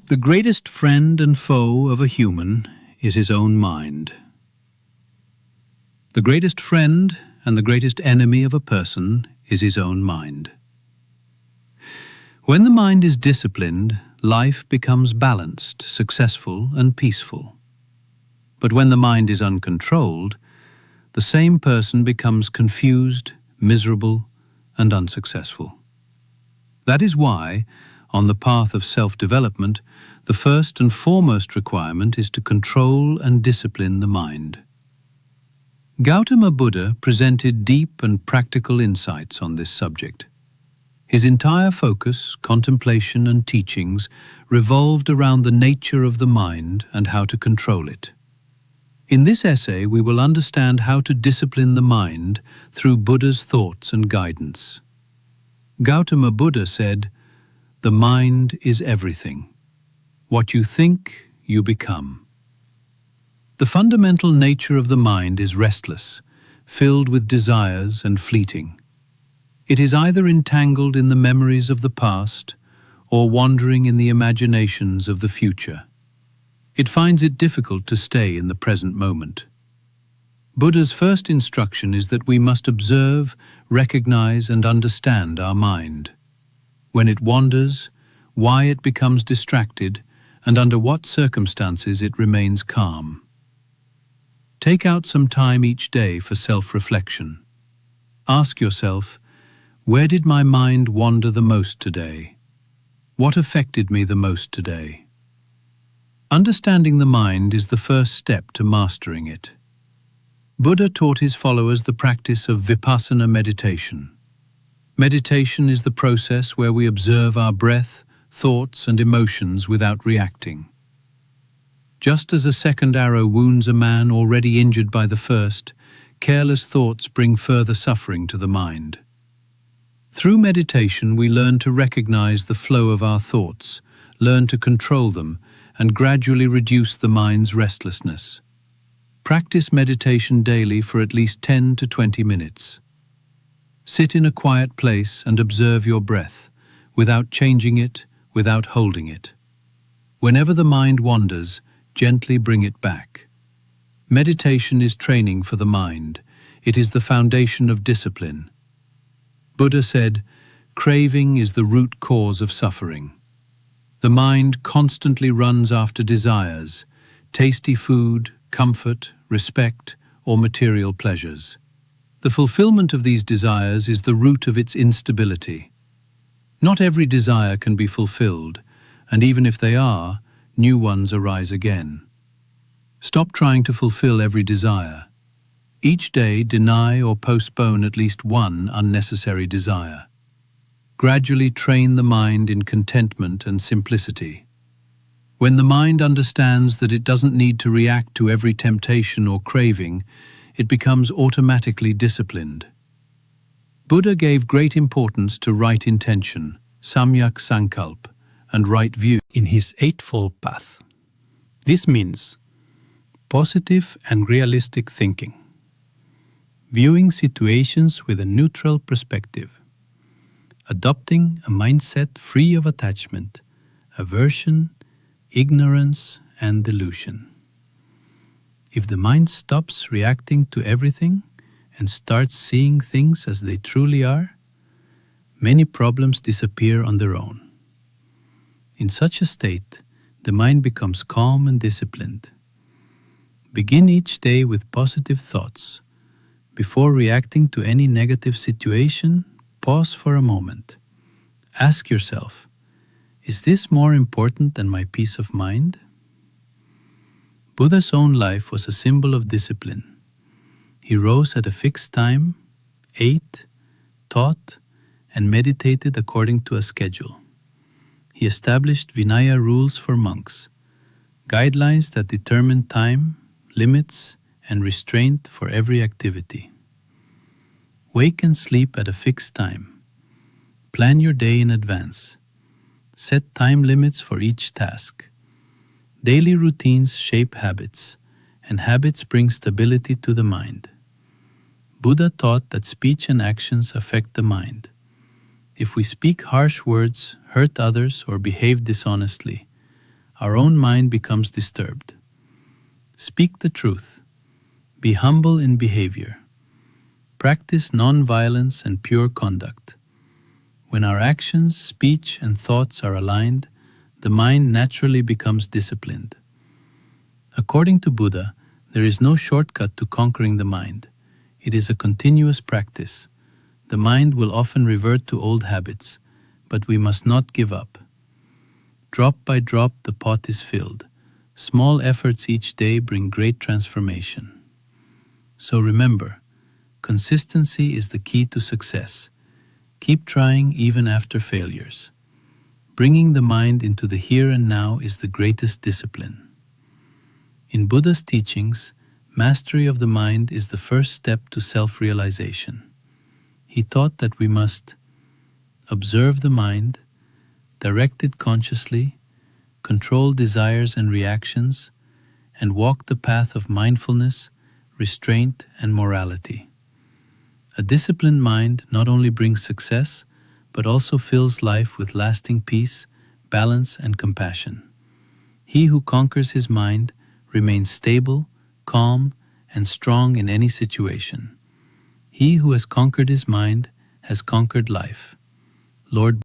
The greatest friend and foe of a human is his own mind. The greatest friend and the greatest enemy of a person is his own mind. When the mind is disciplined, life becomes balanced, successful, and peaceful. But when the mind is uncontrolled, the same person becomes confused, miserable, and unsuccessful. That is why, on the path of self-development, the first and foremost requirement is to control and discipline the mind. Gautama Buddha presented deep and practical insights on this subject. His entire focus, contemplation, and teachings revolved around the nature of the mind and how to control it. In this essay, we will understand how to discipline the mind through Buddha's thoughts and guidance. Gautama Buddha said, "The mind is everything. What you think, you become." The fundamental nature of the mind is restless, filled with desires and fleeting. It is either entangled in the memories of the past or wandering in the imaginations of the future. It finds it difficult to stay in the present moment. Buddha's first instruction is that we must observe, recognize, and understand our mind. When it wanders, why it becomes distracted, and under what circumstances it remains calm. Take out some time each day for self-reflection. Ask yourself, where did my mind wander the most today? What affected me the most today? Understanding the mind is the first step to mastering it. Buddha taught his followers the practice of vipassana meditation. Meditation is the process where we observe our breath, thoughts, and emotions without reacting. Just as a second arrow wounds a man already injured by the first, careless thoughts bring further suffering to the mind. Through meditation, we learn to recognize the flow of our thoughts, learn to control them, and gradually reduce the mind's restlessness. Practice meditation daily for at least 10 to 20 minutes. Sit in a quiet place and observe your breath, without changing it, without holding it. Whenever the mind wanders, gently bring it back. Meditation is training for the mind. It is the foundation of discipline. Buddha said, "Craving is the root cause of suffering." The mind constantly runs after desires, tasty food, comfort, respect, or material pleasures. The fulfillment of these desires is the root of its instability. Not every desire can be fulfilled, and even if they are, new ones arise again. Stop trying to fulfill every desire. Each day, deny or postpone at least one unnecessary desire. Gradually train the mind in contentment and simplicity. When the mind understands that it doesn't need to react to every temptation or craving, it becomes automatically disciplined. Buddha gave great importance to right intention, samyak sankalp, and right view in his Eightfold Path. This means positive and realistic thinking, viewing situations with a neutral perspective, adopting a mindset free of attachment, aversion, ignorance, and delusion. If the mind stops reacting to everything and starts seeing things as they truly are, many problems disappear on their own. In such a state, the mind becomes calm and disciplined. Begin each day with positive thoughts. Before reacting to any negative situation, pause for a moment. Ask yourself, is this more important than my peace of mind? Buddha's own life was a symbol of discipline. He rose at a fixed time, ate, taught, and meditated according to a schedule. He established Vinaya rules for monks, guidelines that determined time, limits, and restraint for every activity. Wake and sleep at a fixed time. Plan your day in advance. Set time limits for each task. Daily routines shape habits, and habits bring stability to the mind. Buddha taught that speech and actions affect the mind. If we speak harsh words, hurt others, or behave dishonestly, our own mind becomes disturbed. Speak the truth. Be humble in behavior. Practice non-violence and pure conduct. When our actions, speech, and thoughts are aligned, the mind naturally becomes disciplined. According to Buddha, there is no shortcut to conquering the mind. It is a continuous practice. The mind will often revert to old habits, but we must not give up. Drop by drop, the pot is filled. Small efforts each day bring great transformation. So remember, consistency is the key to success. Keep trying even after failures. Bringing the mind into the here and now is the greatest discipline. In Buddha's teachings, mastery of the mind is the first step to self-realization. He taught that we must observe the mind, direct it consciously, control desires and reactions, and walk the path of mindfulness, restraint, and morality. A disciplined mind not only brings success, but also fills life with lasting peace, balance, and compassion. He who conquers his mind remains stable, calm, and strong in any situation. He who has conquered his mind has conquered life. Lord